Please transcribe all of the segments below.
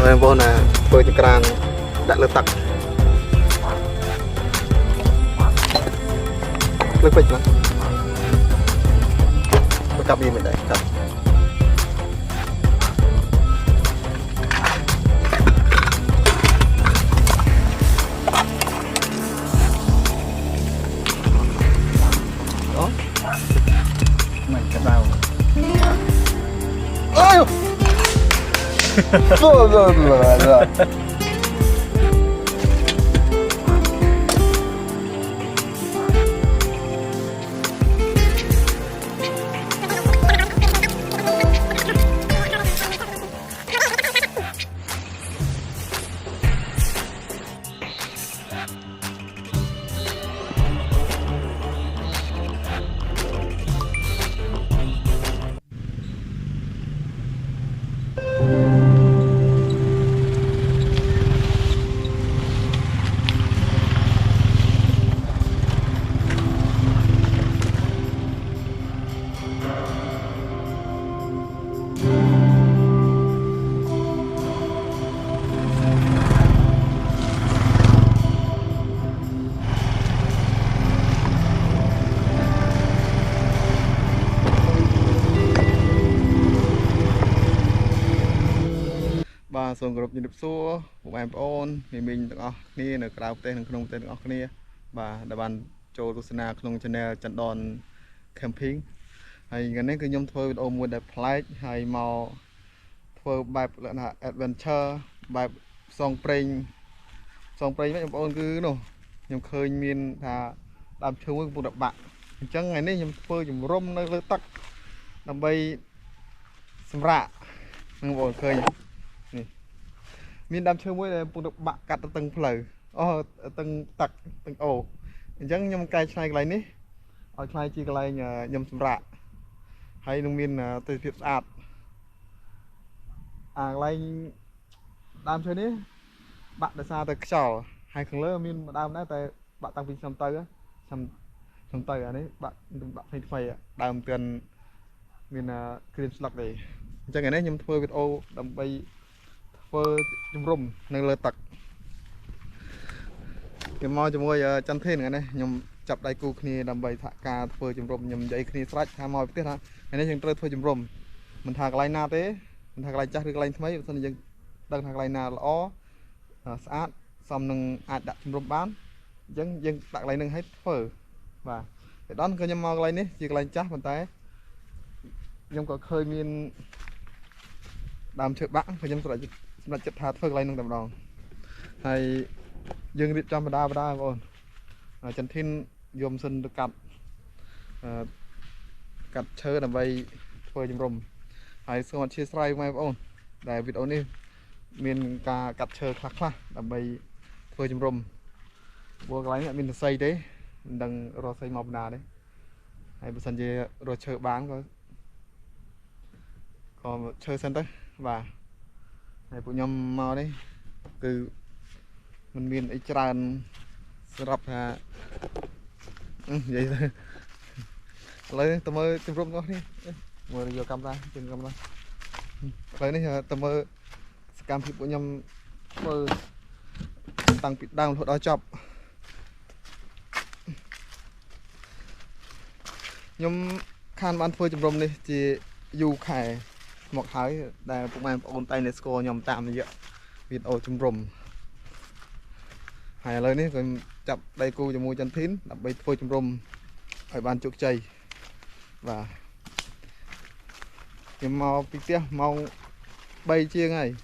em vô nè tôi chỉ cần đặt lượt tặc lượt bịch lắm tôi cặp đi mình đây cặp đó mình cái bao ôi rồi bàส่งกรุ๊ปยินดีสู้ผมแอมโอนมีต่างออกนี่ในกราฟเต้นขนมเต้นออกนี่bà đã bàn cho tôi xem nào trong channel chặn đòn camping hay cái này cứ nhom thôi video mua đẹp play hay màu thôi bài là adventure bài song pring mấy ông cứ nó nhom khơi miền thà làm chơi với một đập bạn chẳng ngày nay nhom phơi nhom rôm nơi tắc làm bay sầm rạ nhom ông khơi miền đam chơi với một đập bạn cắt từng phơi từng tắc từng ổ chẳng nhom cài sai cái này ở cài chỉ cái này nhom sầm rạ hay nông miền từ thiệt sạch lại đam chơi ní bạn đã xa từ chảo hay không lớn miền đam đấy tại bạn tăng viên xăm tơi á xăm tơi ở đấy bạn phải phải đam tiền miền cream slug này cho ngày nay nhom phơi video đầm bay phơi chung rum nâng lơ tặc cái mò cho môi chân thiên cái này nhom chập đai cu kia đầm bay thả ca phơi chung rum nhom dây kia strike tham mò biết hả ngày nay chúng tôi phơi chung rum mình thả cái line na thế mình thả cái line chắc cái line mấy xong rồi đăng thả cái line na lõ sát xong nâng đặt chung rum bán dân đặt line nâng hết phơi và cái đó cái nhom mò cái line này chỉ cái line chắc mình thấy nhom có khơi miên đam chợ bã phải nhom là chật hạt phơi line nâng tầm đòn hay dân đi trong đa rồi chân thiên dùm sinh được cặp chơi là bay phơi trong rồng hay xong rồi chia sẻ với ông để video này miền cả cặp chơi khác là bay phơi trong rồng vô cái này mình xây đấy đằng rồi xây mọc nà đấy hay bây giờ rồi chơi bán còn chơi sân tới và này của nhom màu đấy từ mình miền ấy tràn sập hà vậy thôi lấy tầm mơ chụp rung đó đi mời vô camera trên camera lấy này tầm mơ cam thịt của nhom mơ tăng bị đau hồi đó chọc nhom khan ban phơi chụp rung đi chỉ du khải một thái là cũng em ôn tay nesco nhom tạm như vậy video chụp rung hay lời này còn chập đây cô cho mua chân thín đập bay phơi trong rôm phải ban chuột chay và cái màu pizza màu bay chia này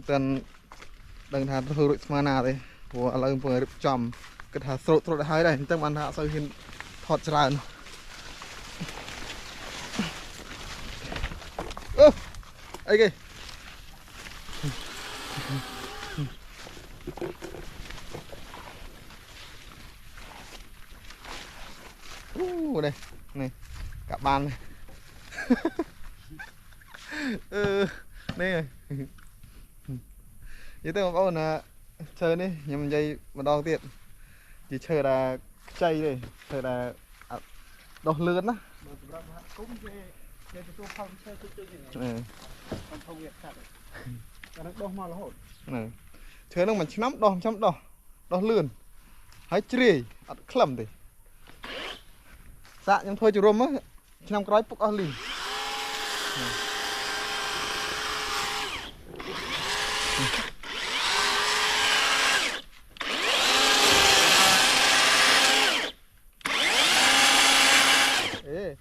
tên đằng thà thôi đội mana đây của lời vừa được chầm cái thà sốt sốt hai đây tâm ăn hạ sau khi thọt tràn ấy kì đây này cả ban này đây này vậy tôi có là chơi đi nhầm dây mà đo tiện chỉ chơi là chay đây chơi là đo lươn á อันนั้นดอกมาแล้ว này chơi nó mình chấm đo lươn hãy chửi ăn khẩm đi dạ nhưng thôi chú rôm á năm cái bốc ăn lì ê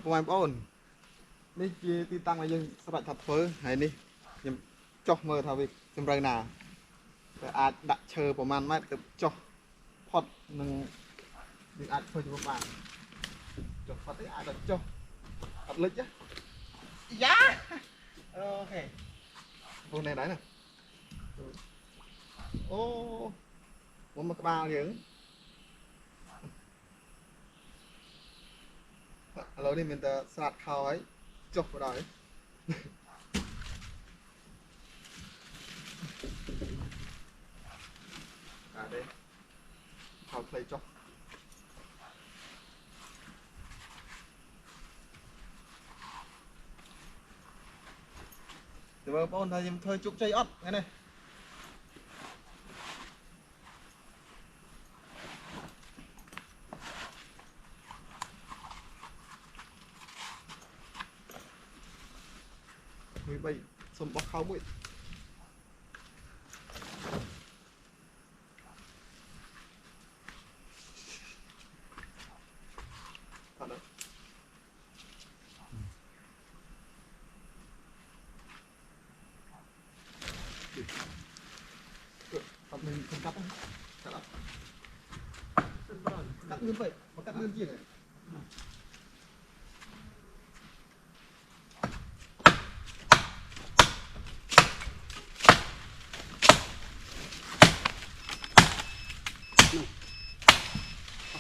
ประมาณป้อนนี่คือที่ตั้งมายังสลัดถัดเฟ้อไหนนี่ยังจ่อมือทาวิจำเริงนาแต่อาจดักเชอประมาณไม่แต่จ่อพอดหนึ่งอาจเพิ่มประมาณจ่อพอดที่อาจดักจ่ออัดลึกจ้ะยาโอเคพวกnày đấy nè ô một mặt bao những lâu đi mình ta sạt khao ấy chọc vào đấy đây khao play chọc để mà bọn thầy thôi chụp chơi ớt cái này bảy sầm bọc khao mũi thật đấy thật mình không cắt không cắt như vậy mà cắt như gì này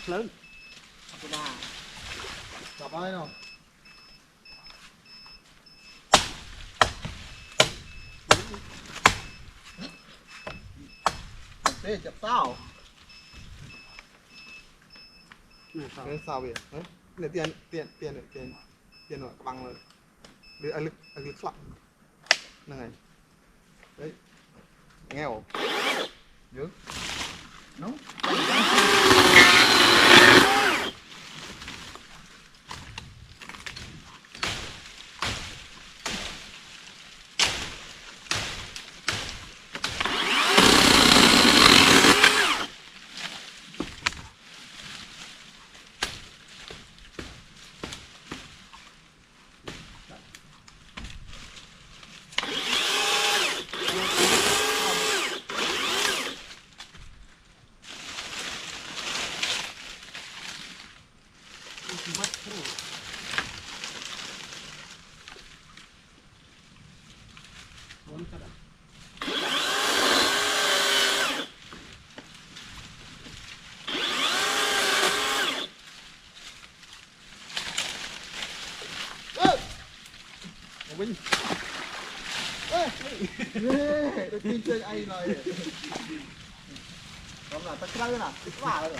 lớn chọc ai nào thế chập sao cái sao vậy đấy để tiền rồi bằng rồi để ai lực lặng này đấy nghe không nhớ đúng đi chơi ai rồi còn là tao chơi nào vào rồi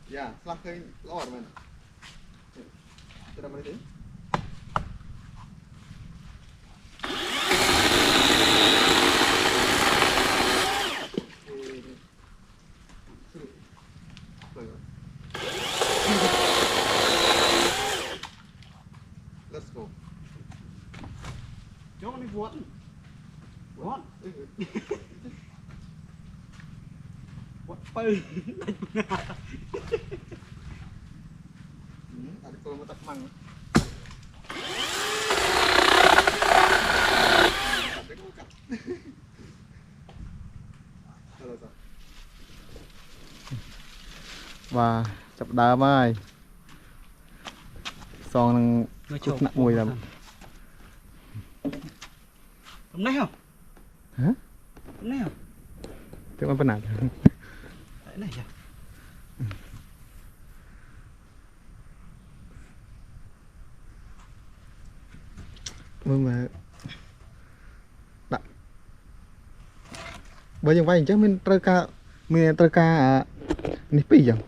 dạ làm cái lò rồi mình cho nó mới đến let's go chỗ này vuốt vuốt vuốt pư ada kalau mau tak mang và chập đá mai xong chút nặng mùi làm hôm nay không hả hôm nay không thế mà bên nào đấy này à mà đặt bởi vì vậy chắc mình trơ ca nếp gì vậy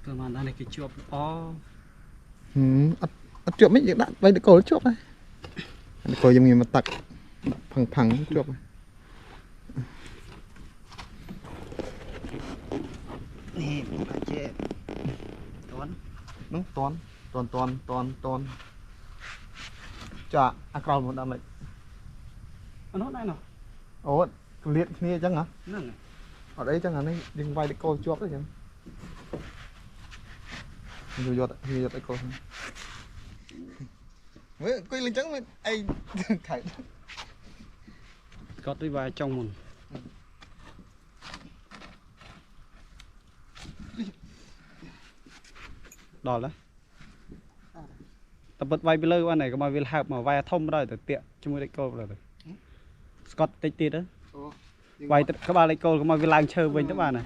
cơ mà đây này cái chuột ó chuột mấy việc đặt vậy để coi chuột này để coi giống như mà tặc phẳng chuột này nè cả chè đúng toàn chà acrow một đam này nó đây nào ồ liệt kia chẳng hả nè ở đây chẳng hả này đừng vai để coi chuột đấy chứ rồi giọt để coi với quay lên trắng ai thải có tới vài trong mình đỏ đấy tập bật vai below anh này có mà vil hạp mà vai thông rồi từ tiện cho mới đấy câu rồi Scott tích tiết đó vai các bạn lấy câu có mà vil lang chơi với các bạn này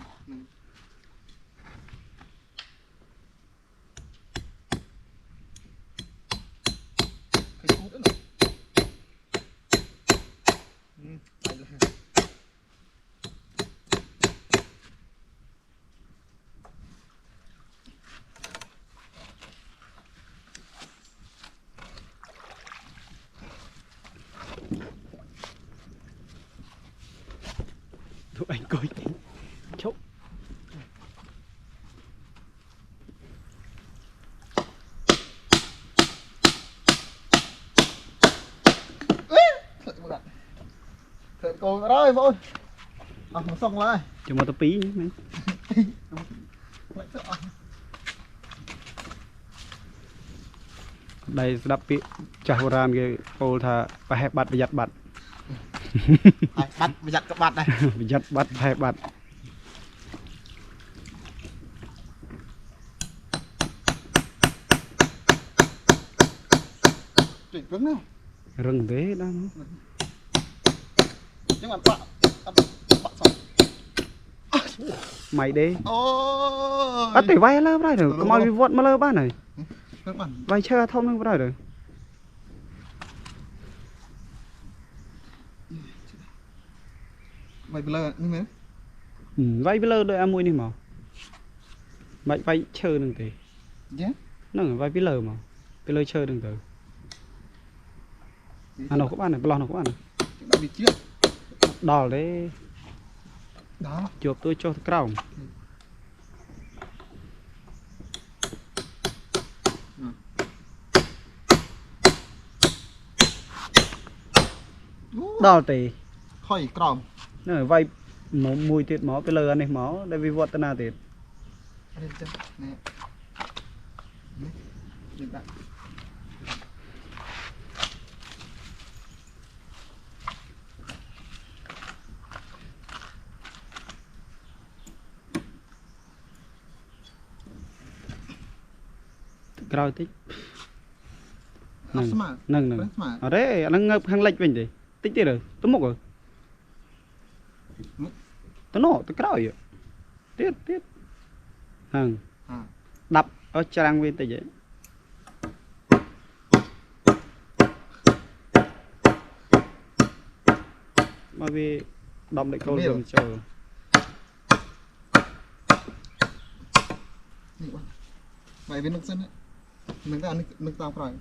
tụi anh coi chốc thợ cô rồi vội xong lại cho một tập pí mấy đây đập bị chào ran cái ô thà phải hẹp bạt giặt bạt bắt giặt các bạn này giặt bạt hẹp bạt chuyển cứng nào rừng thế đó nhưng mà bạn xong mày đi ôi bắt để vay lơ đây rồi có mọi vọt mà lơ ba này các bạn vay chơi thông nó đây rồi mày blur như thế vay lơ đợi mua đi mà mày vay chơi đừng thì nó vay lơ mà lơ chơi đừng từ nó có bạn này lo nó có bạn này bị chết đỏ đấy đó chuột tôi cho cào đỏ thì khỏi còng nó vay mùi tiệt máu cái lơ này máu đây vì vọt tên nào tiệt ក្រោយតិច ស្មើ នឹង ស្មើ អរេអាហ្នឹងងើបខាងលិចវិញទេតិចទៀតទៅមុខទៅណោទៅក្រោយទៀតហ្នឹងដាប់អស់ច្រាំងវាតិចហ៎មកវាដំដេកគោលវាចូល vậy với nước sân đấy nước ta nước tao phải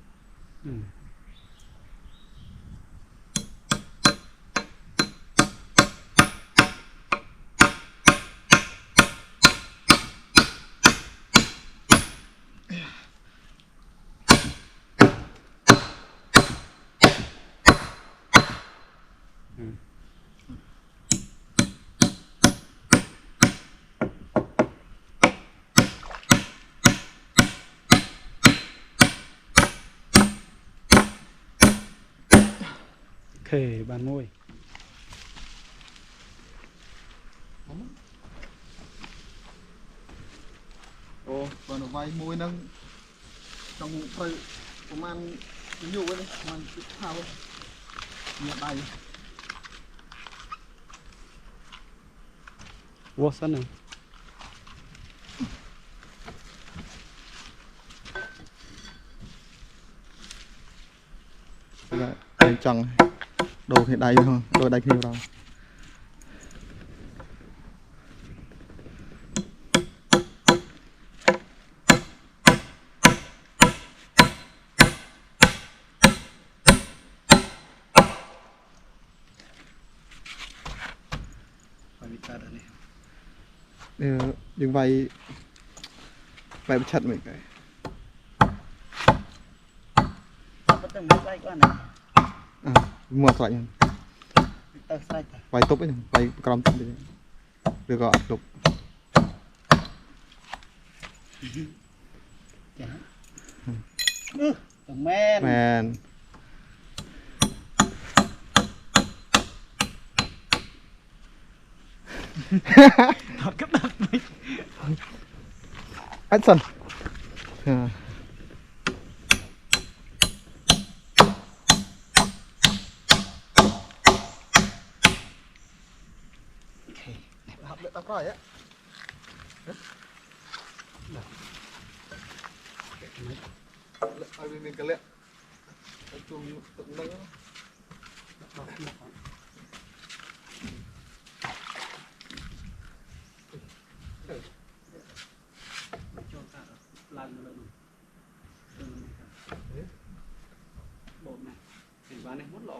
khề bàn môi ồ còn ở vai môi nâng trong thời của man nhiều đấy man thao nhiều tay vô sân này đây chẳng đồ thì đầy thôi đồ đầy nhiều đâu đừng vay vay chặt mình cái mua sợi nha vay tốt ấy vay cầm tốt đi được gọi lục men anh sần học được tao coi á ở bên cái lệ chung tụng đấy bột này thì bán này hút lọ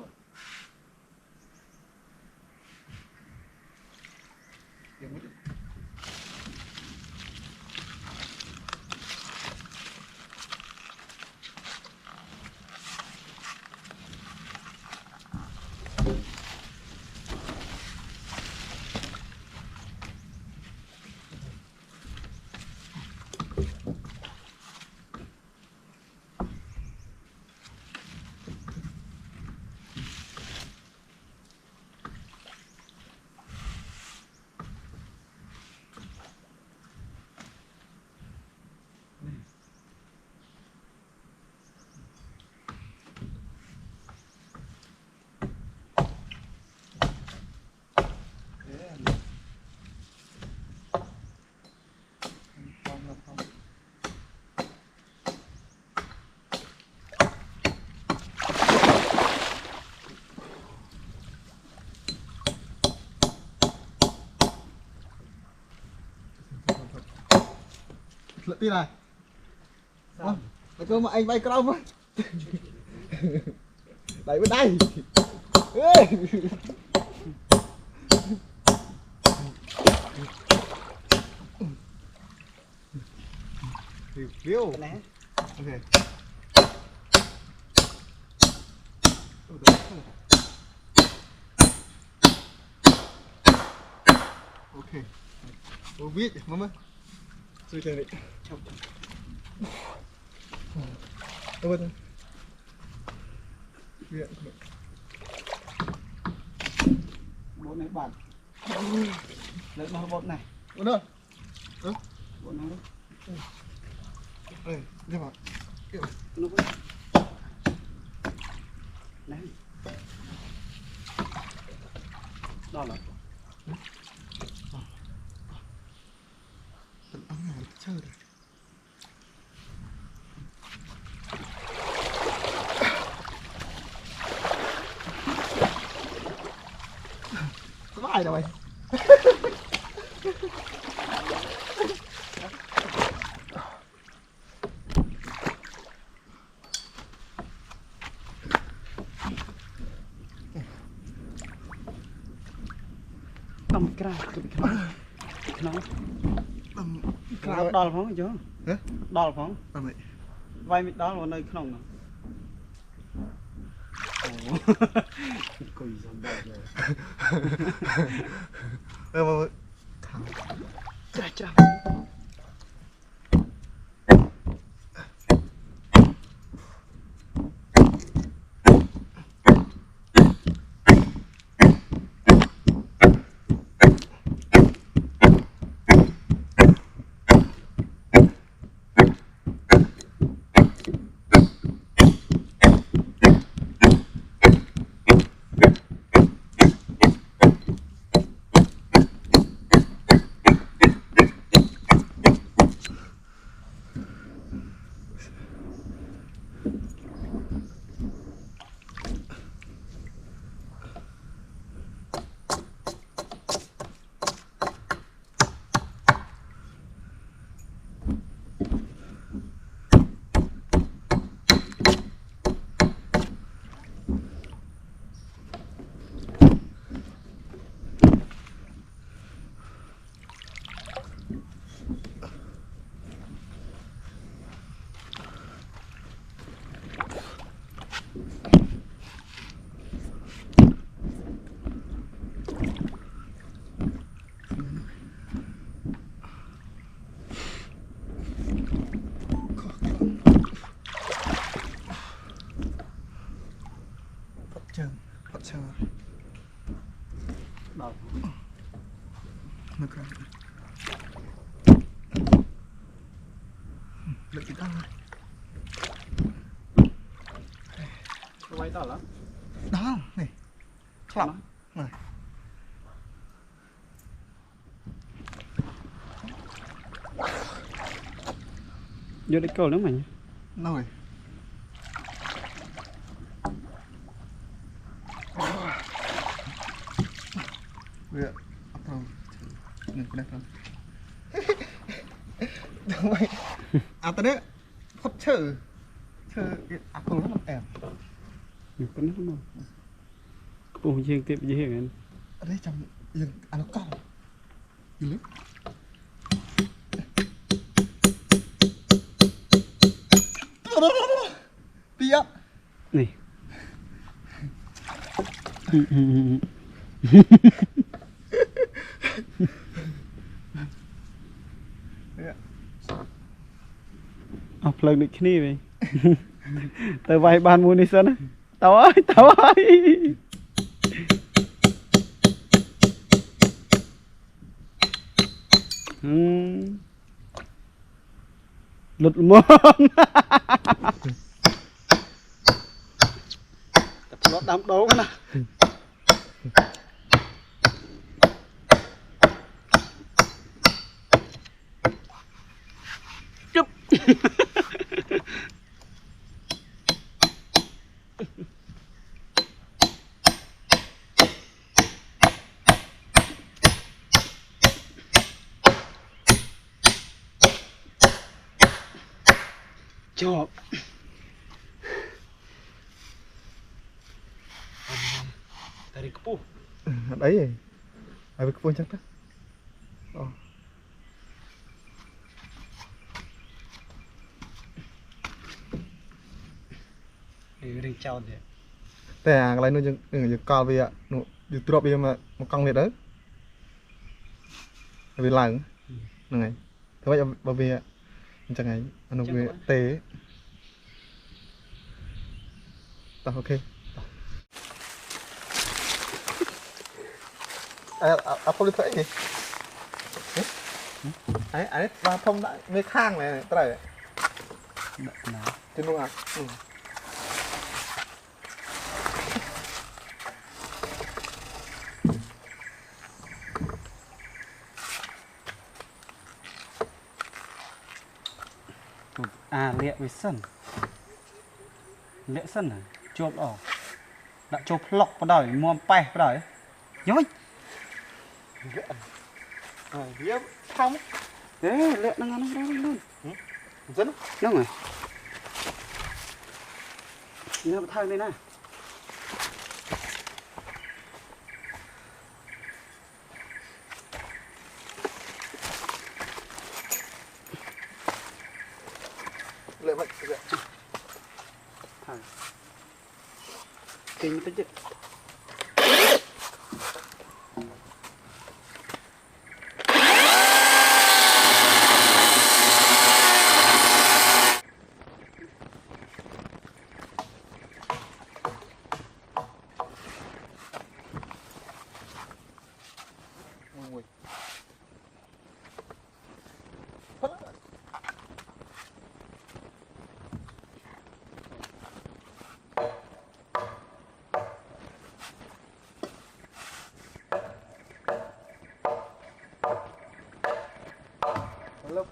lượt tin này mày cơ mà anh bay cong á đẩy bên đây Liêu ok ok ô biết mama suy thế đấy đâu rồi viện bột này bản lấy bao bột này bột đâu bột này đây đi vào Đấy. Đó là chơi rồi có ai đâu mày đâm cái nó đo phóng chứ đo phóng vai mít đó vào nơi không nào cùi xong rồi chà chà chờ đo nó cần lấy cái đăng quay đó lắm đó này khóc này vô đi câu nữa mày rồi Vậy không đừng có không đừng mày à tao đấy phật chờ à không nó em có nó không cùng riêng tiếp với hiện ở đây trong rừng à nó cao gì lớn tía này học lần được cái này vậy tao vay ban mua đi sân á tao ơi lụt mồm nó đám đấu cái nào chụp chụp dari kepuh đấy ở cái phun chắc đó ring chào thếแต่อะไรนู้นยังกอลไปอ่ะนู้อยู่ตัวไปมากังเวียดเด้อไปหลังยังไงถ้าว่าจะบาเวียมันจะไงอันนู้นเวียเตะต่อโอเคเอาพอลิเตอร์ไงไอ้มาพรมได้ไม่ข้างเลยเตะ นะ trên luôn à. À lẹ với sân lẹ sân à chộp ở đã chộp lọc vào đời mua bay vào đời nhói Viết không thế lẹ nó luôn dẫn nó rồi nhớ thang đây này lệ vậy kinh tới chứ Ui. Hello.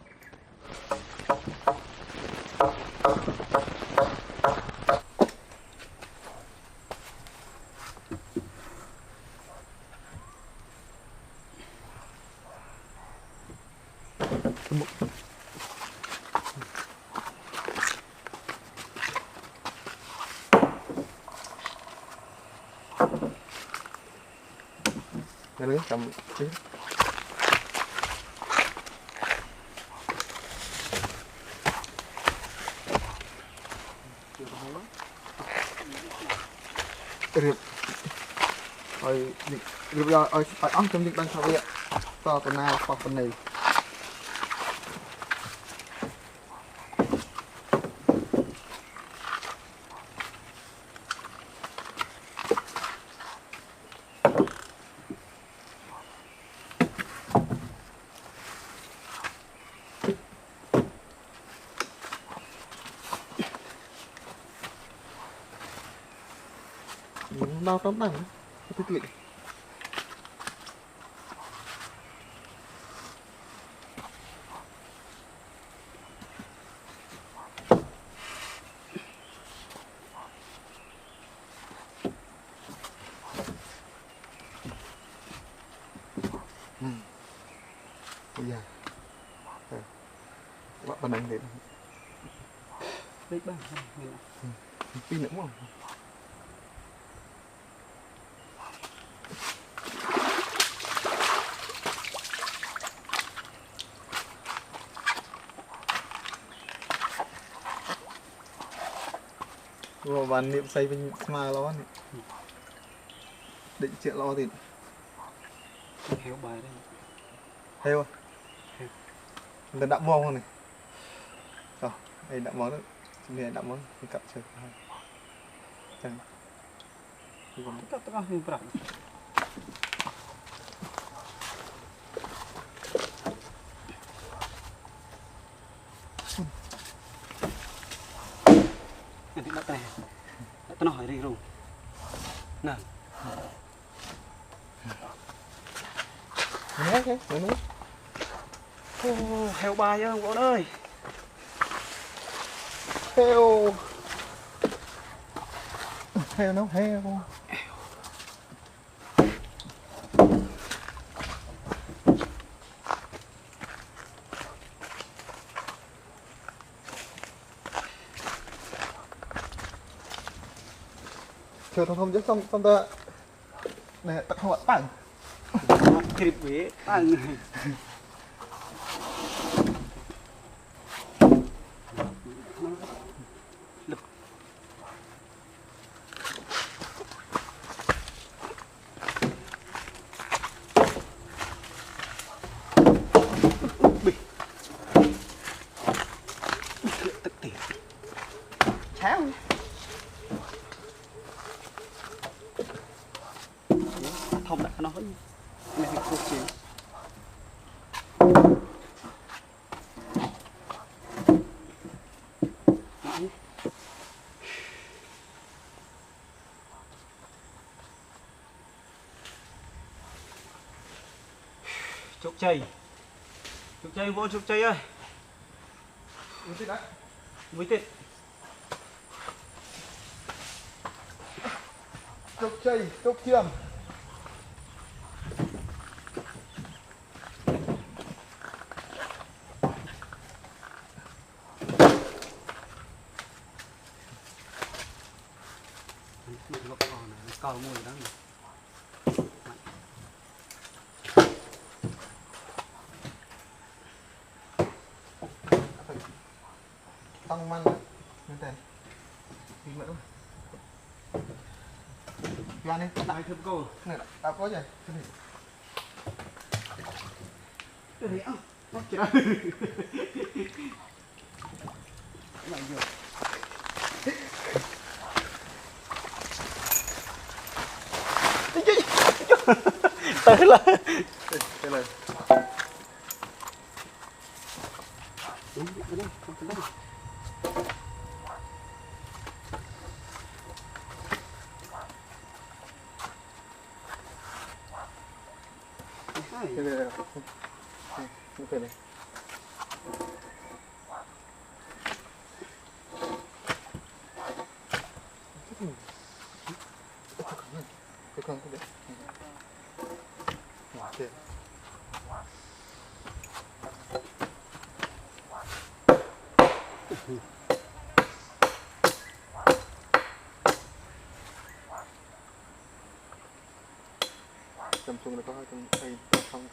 Đây đấy, cầm chứ. Rượu rồi rượu rồi phải ống trong những đang sao vậy to tuần nào hoặc tuần này đau tóm đằng cái tuyệt bây giờ bạn anh để đấy ba pin nữa không rồi bạn niệm say bên mà lo này định chuyện lo thì héo bài đây heo lần đạm mong không này rồi đây đạm món đó chúng này đạm món thì cặp chơi chẳng tất cả những cái này đặt này đặt nó hỏi đi rồi nè nữa heo bài chứ ông ơi heo heo nấu heo chờ thông chứ xong ta này tặng họ tặng thịt bể tăng tức tiệt cháo thông đã nói này cuộc chiến chục chay vô chục chay ơi Ui thế đấy. mới tết Chốc chay, chốc chiêm. cầu mùi đó Tăng man như thế. Đi nữa. Ra đi. đại thơm cô Này đạp có gì? Cái này. cái này á nó chưa lại vừa tới là Cái này. đúng cái đây không cái đây Cái này. Cái này. Cái con cái đấy. Ok. Chăm chung là có hai trong đây không.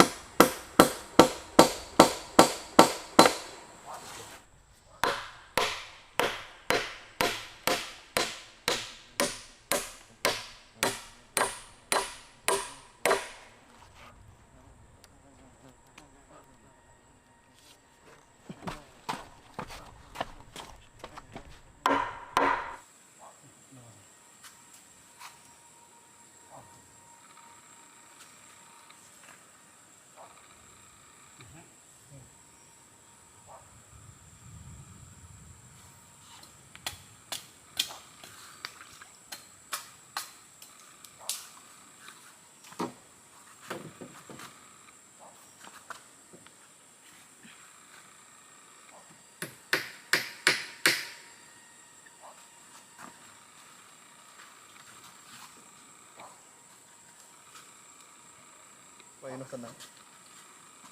Quay nó phần nào.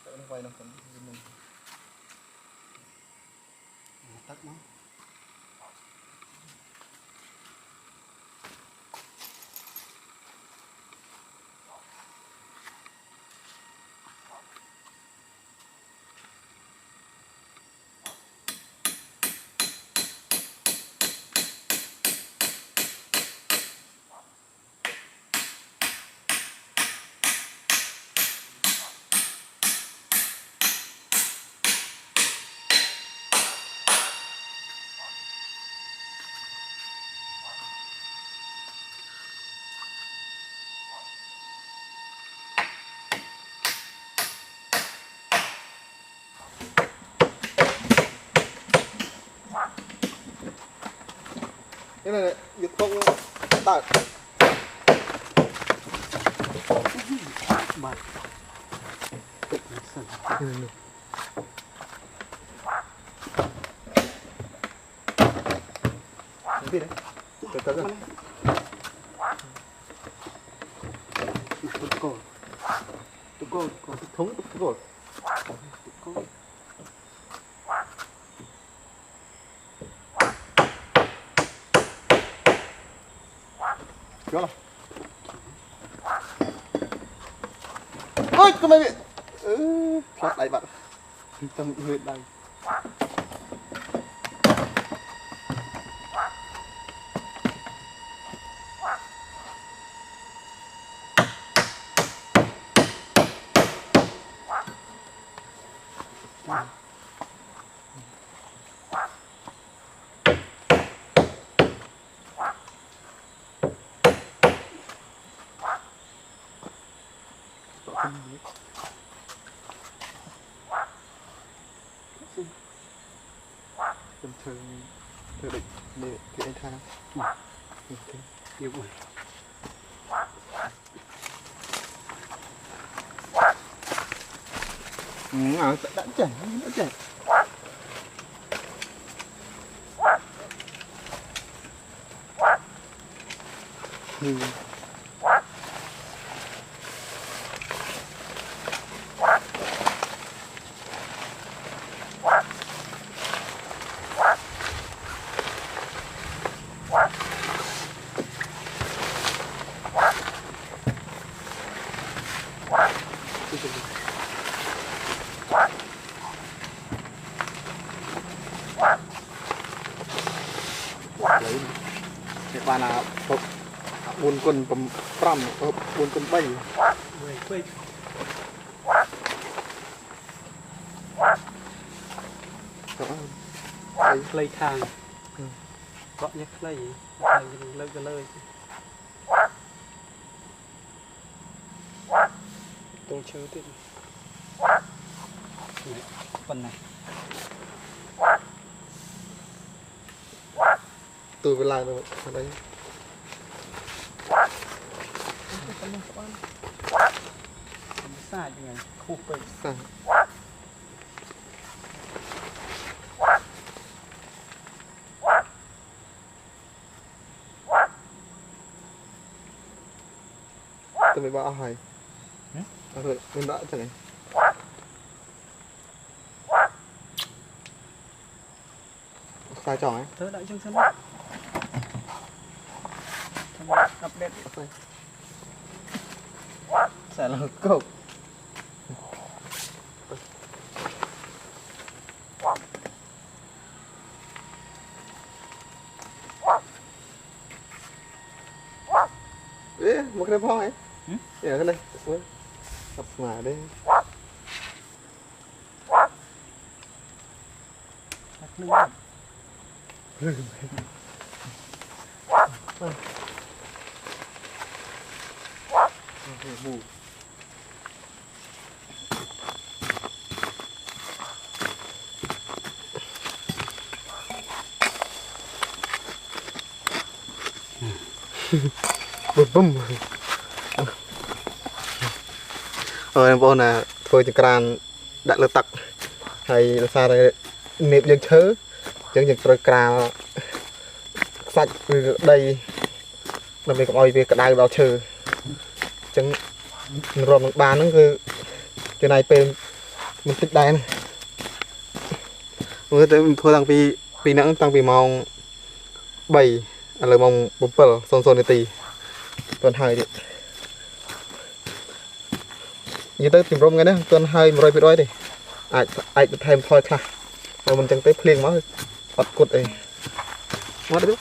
Nó quay nó phần mình. tắt nó cái này việc không tạt bật gì đấy từ từ rồi tụi cô thống rồi Đó là. Ôi, con mày bị. Thoát đây bạn. Tâm huyệt đây. Thường định để anh thang. nhiều rồi đã chảy đã chảy lấy cái bàn là buôn quân cầm pram buôn quân bay quay clay khang gọn nhắc clay lơi cái lơi tôi chơi tiếp phần này tôi với lại rồi ở đây xa như này khu vực xa tôi mới bảo hỏi rồi mình đã chẳng này sai trò ấy tớ đã trong sân update sẽ là cục ế một cái phong ấy ở cái này tập mà đây bùm bùm rồi em vô nè thôi chỉ cần đặt lượt tặc hay là sao đây niệm dân chớ chẳng những rồi cà sạch đây là mình cũng oi về cái đai vào trừ chẳng rồi một bàn nó cứ chỗ này bên mình tích đai này mới tới thôi tăng vì nắng tăng vì mong bảy là mong bấm bờ son son tì tuần hai đi như tới tìm rong ngay đó tuần hai một rồi bị đói đi ai thêm thôiค่ะrồi mình chẳng tới liền máu bật cột này mất đấy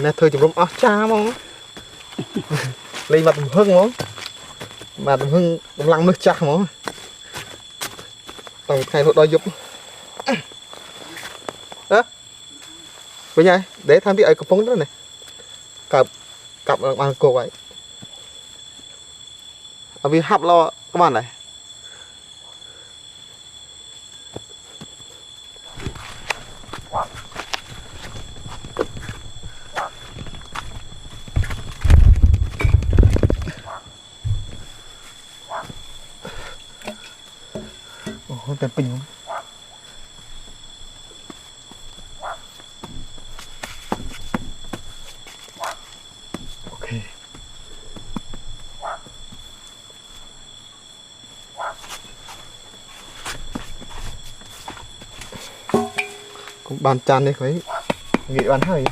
nè thôi chụp rong cha mong lấy mặt hưng món mà hưng lăng nước chắc món tao thay đôi giúp đó bây giờ để tham gia ở cặp phóng đó này cặp bằng cổ vậy ở vì hấp lo các bạn này không cần pin không ok cũng bàn chan đi phải nghĩ bàn hơi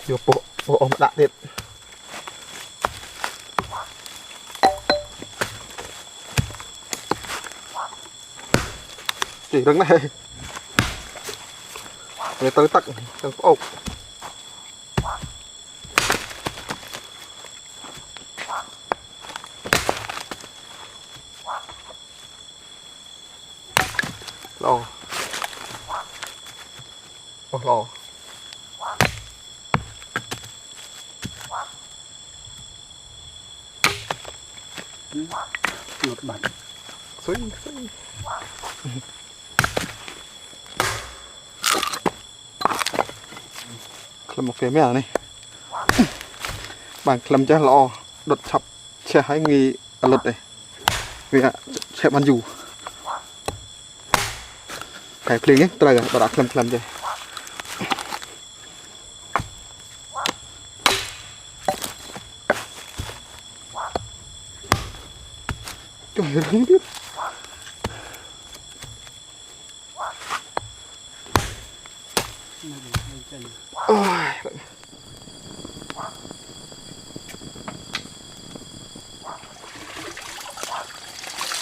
vô bộ ôm đạn điện chỉ đứng này người tới tặng trong ốc Ồ lò. Lột bạch. Xúi. Làm một cái mẹ này. Bạn làm cho lò đột chập che hai nghi lật này. Vì che ban dù. Cái phình ấy, tôi đã đặt làm chơi. Trời ơi, không biết. Ôi.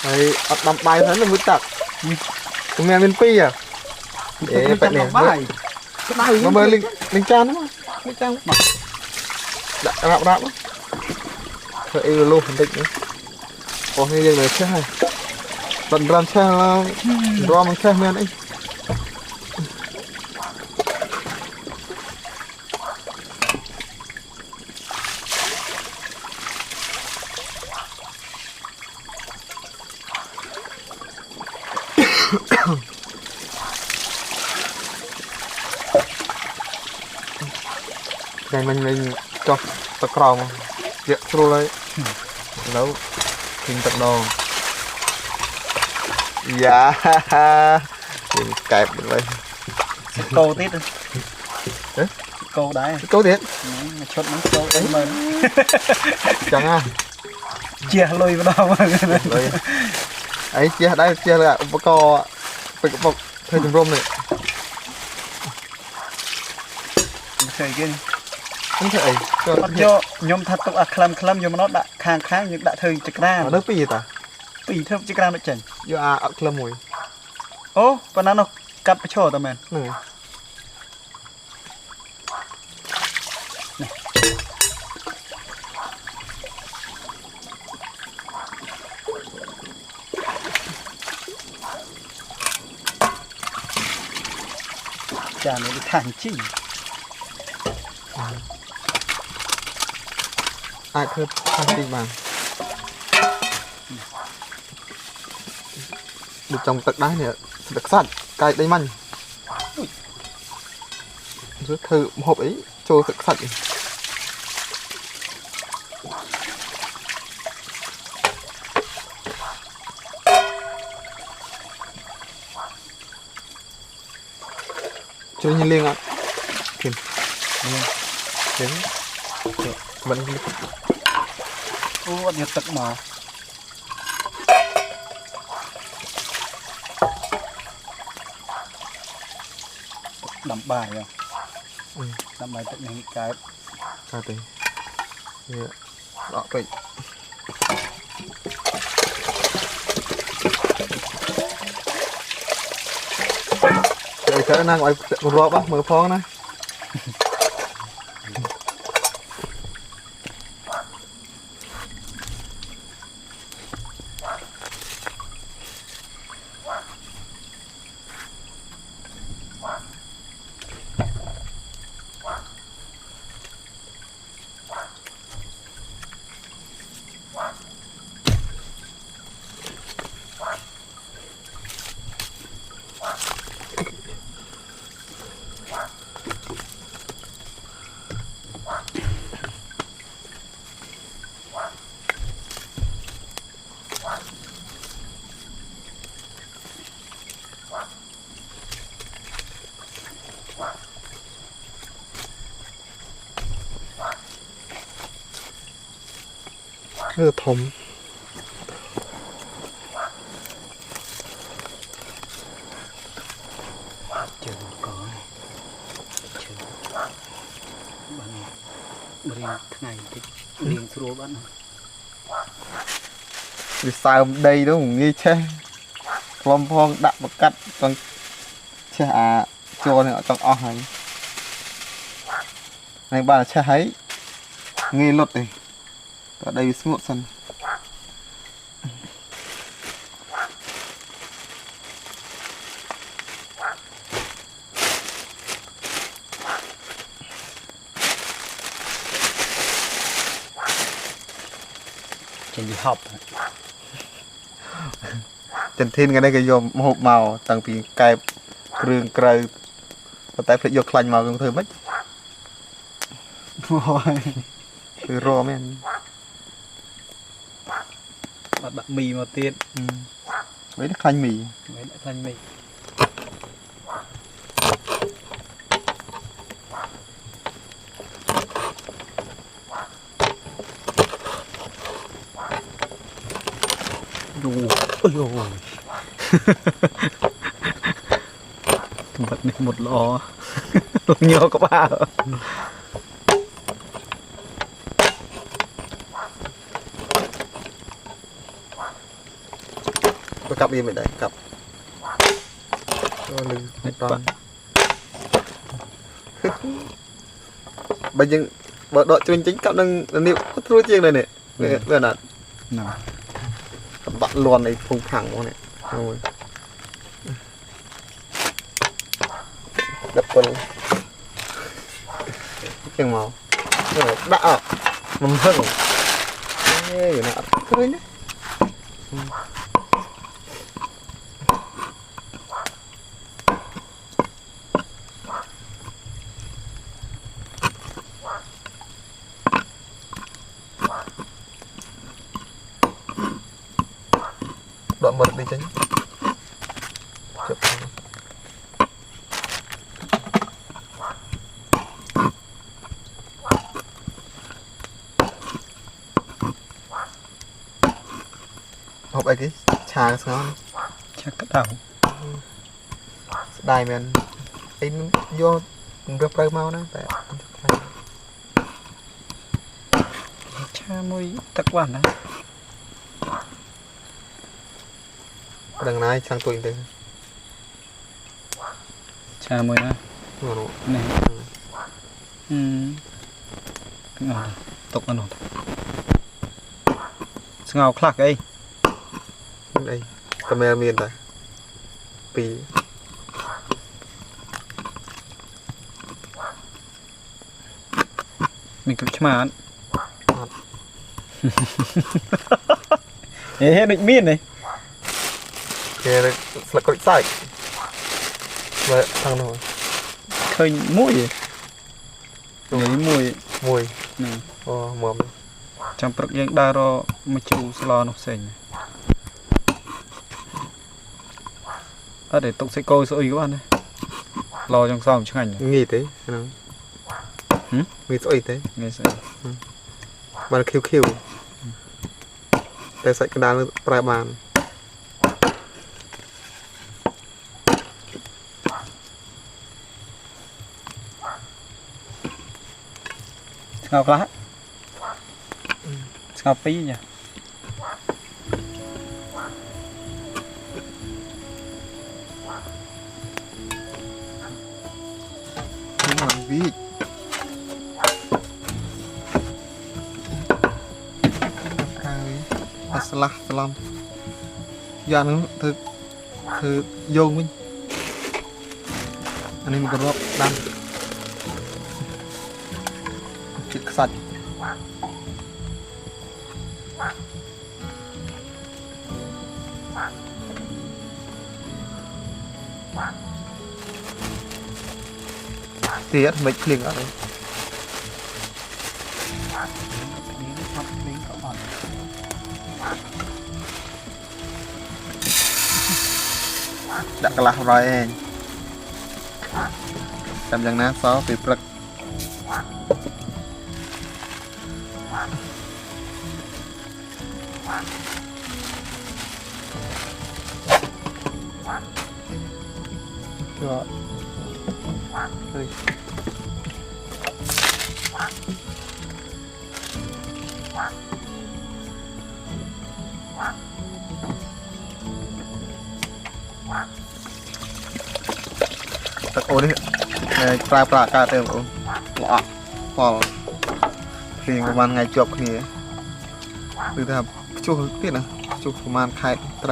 Đấy, đâm bài thế là mới tặc. Tụi mẹ bên pi à? Ê, vậy nè. Mà mời linh chan đúng không? Linh chan đúng không? Đã rạp á. Rồi yêu luôn hình định nữa. Ồ, nghe dừng này chết hay. Lần rằm xe là rò bằng xe men ấy. Đây mình cho tạc rào mà dẹp trô lấy nấu hình tạc đồ. Dạ mình kẹp được đây. Câu tít rồi. Hả? Câu đấy. Câu tiết. Nó chốt nó câu đấy mà. Chẳng à. Chia lôi vào đâu mà. Ấy chia đây chia là uống co bọc thời trùng rôm này. Chơi kia. Không thể Bắt vô nhóm thật tục khlam vô mà nó đã khang nhưng đã thời trực ra. ở nước pi gì ta? Pi thơm trực ra nó chỉnh. Vô khlam mùi. Ô, còn nó cặp cái chỗ tao men. Này. Chà nó đi thẳng chi. Ai cứ thằng đi mà. Được trong tật đá này được sẵn cài đây manh. Rất thử hộp ấy trôi thực sạch. Chưa nhìn liền ạ. Kìm. Đến. Vẫn Ô, nhiệt tật mà. Đậm bài à? Đậm bài tự nhiên cái. à thì đó vậy. Vậy khởi năng gọi con rộp á, mở phong này. Rất là thấm. Chờ có chờ bạn riêng ngày thì riêng số bạn Vì sao đây đó cũng nghi che phong phong đạp một cắt con che cho này ở trong o hành này bà che thấy nghi luật này ở đây smooth sân chừng bị học chân thiên cái này cái vô hộp màu tầng vì cái rương cây và tại phải vô khăn màu cũng thôi mất từ rô men bắt bạn mì một tiết với nó khăn mì mấy lại thành mì ôi ôi vật này một lò nhiều các bạn có cặp gì vậy đấy cặp lưng tròn bây giờ vợ đội cho mình chính cặp đang liệu có thua chiêng này nè về nào nào bạn luôn này phùng thẳng luôn này rồi đập quân chừng màu rồi đã mầm hưng ê nè thôi nhé đoạn mật đi tránh chụp hộp ấy cái trà ngon chắc cắt đầu đài men anh vô rập rơi mau nè tại cha môi tắc quan đó đằng này sang tuổi từ cha môi đó ngon này ngon tục ăn ngon ngào khạc ấy đây camera miền này pì mình cứ chả ăn hết định miên này kia là có sai vậy thằng nào khơi mũi lấy mùi mùi nè mồm trong bậc giang đa ro mà chịu slo nó xanh để tục sẽ coi sợi các bạn này lo trong xong chứ ảnh nghỉ thế nào nghỉ sợi thế nghe sẽ bạn kêu kêuแต่ใส่กระดานปลายบาน ngào lá ngào pí nhỉ ví slah salam giờ nó thử vô mình anh em còn rót đâm chích sạch thì mình liền ở đây đặt cái lá rồi em làm dạng ná xó bị bật rồi ô điปลาการเติมโอ้หล่อพอเพียงประมาณไงจบนี่หรือถ้าช่วงที่นะช่วงประมาณไข่ไตร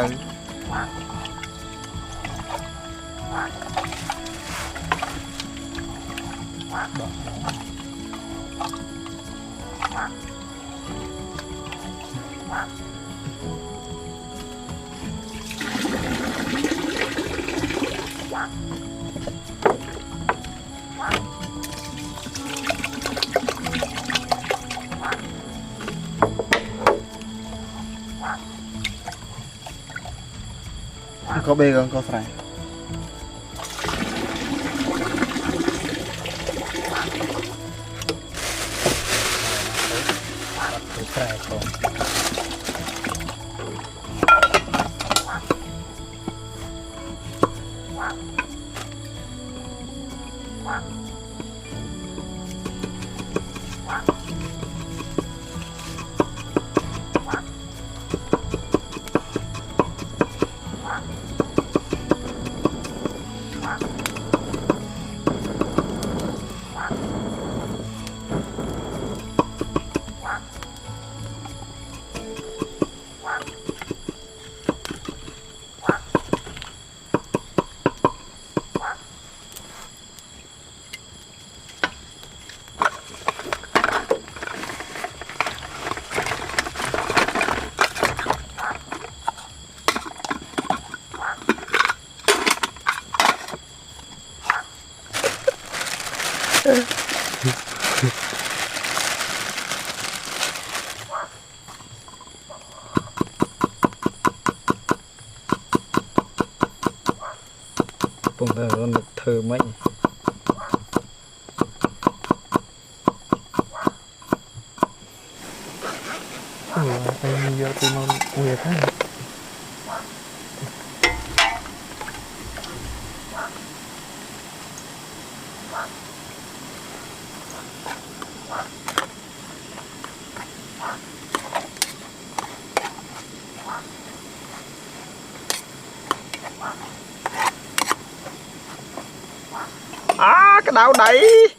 có bê không có phải Hãy subscribe cho kênh Ghiền Mì Gõ để không bỏ lỡ Bông nó thơ mấy anh giờ tôi mong nguyệt thế cái đau đẩy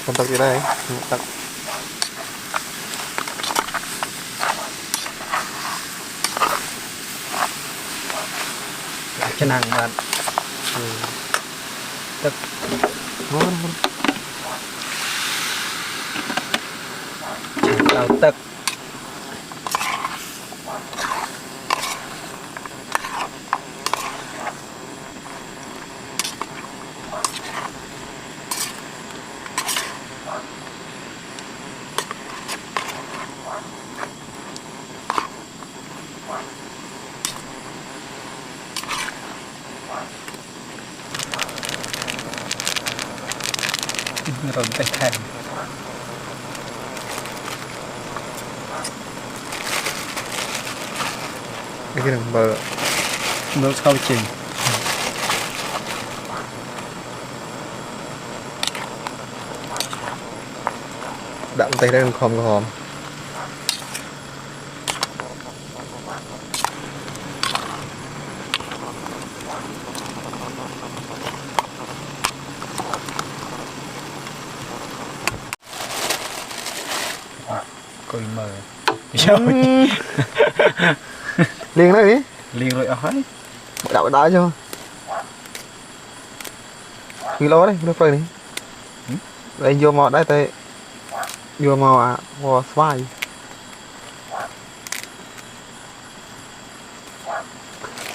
con tắc gì đây tắc chân hàng bạn tắc ngon đào tật rồi tay thèm cái đường bờ nước sâu chìm đậm tay đây không có hòm coi mờ liền đấy đi liền rồi hỏi đậu đá cho kilo đấy nó phơi này đây vô mò đấy tay vô mò à mò xoay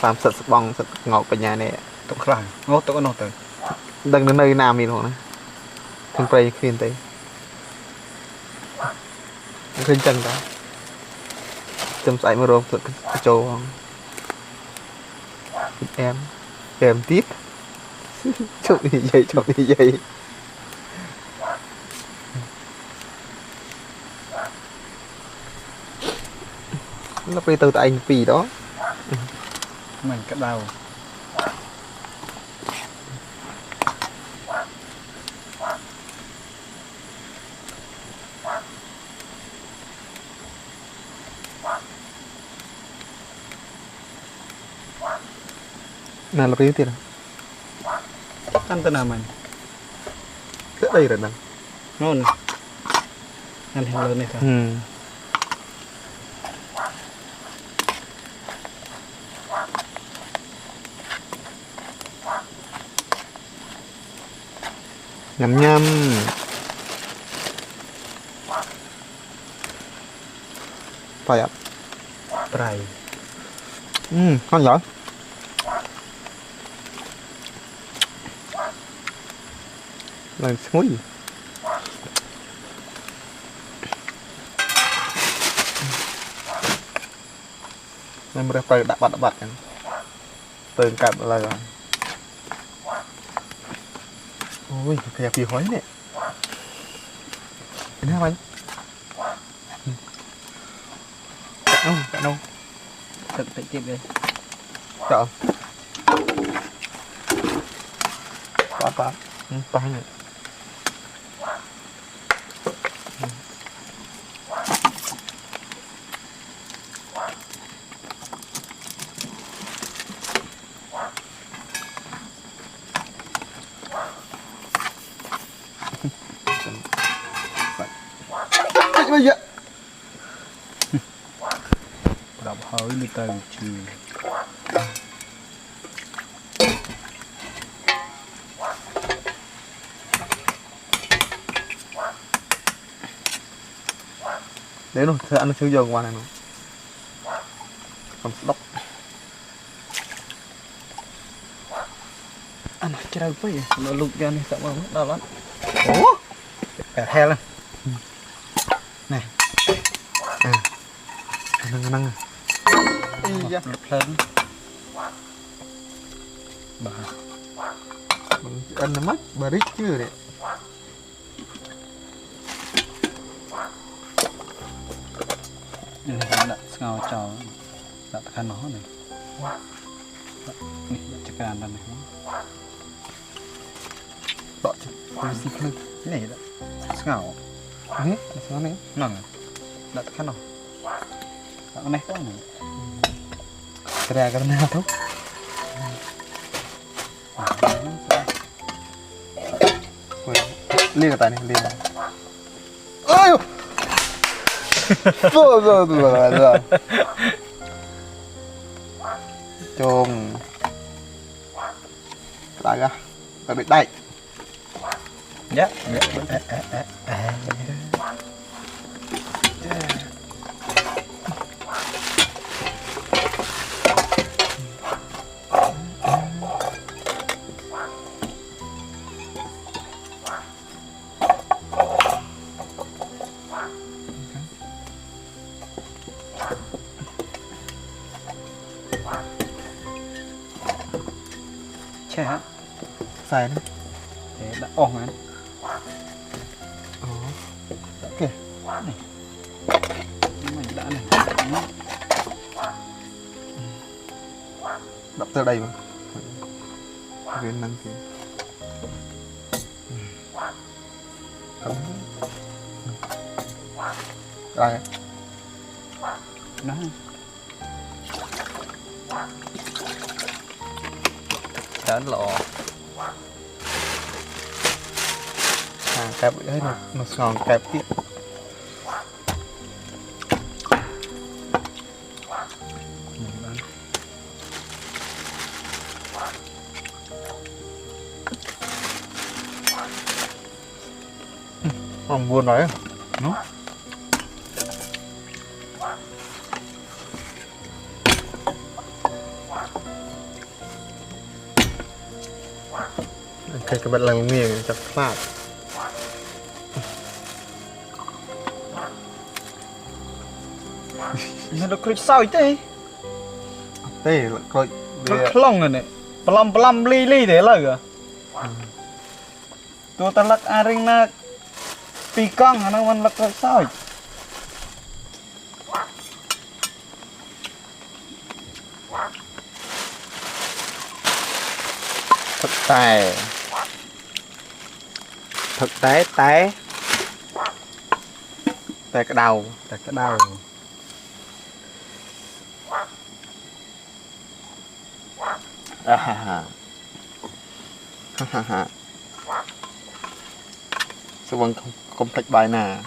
làm sật bong sật ngọt bên nhà này tụng khlang ngốt tụng nó tới đừng đến nơi nào mình này thằng play khuyên tới khuyên chân đó chấm sải mà rồi sật trâu không em tiếp chụp như vậy chụp như vậy nó phải từ tại anh pì đó mình cái đầu nào là cái tiền ăn tên nào mình cái đây rồi nè ngon ăn hàng lớn này thôi nhầm nhầm phải ạ trai con giỏi là muối gì nên mình phải đặt bátกันตื่นกลับอะไรก่อนโอ้ยขยับปีหอยเนี่ยเป็นไงมันเอา thực tại tiếp đây chợ ba ba này bây giờ đọc hỏi đi từ chiều đấy rồi sẽ ăn siêu dầu qua này nó còn đốc ăn cái đâu vậy nó lục ra này sợ mà mất đau lắm ủa cả he lên này năng năng lục lên bà ăn nó mất bà rít chưa đấy đặt ngào trò đặt khăn nó này này đặt cái này này đọt tôi xịt lên cái này đó ngào đấy sao này nặng đặt khăn nó đặt này có này cái nào thôi liên cái tay này liên ôi rồi chôm lại ra phải bị đẩy dạ chả xài nữa để đặt ong này ok mình đã này đập từ đây mà cái năng thì đây đó đến lọ kẹp ấy nó còn kẹp tiếp không buồn nói nó cái bạn làm nghề chặt phạt nó được sao thế tê là coi nó klong rồi này plam li thế là kìa tôi ta lắc arena pi căng nó mình lắc sao แต่thực tế té cái đầuតែក្តៅ à, ha, ha. Ha, ha, ha. Sao vẫn không thích bài nào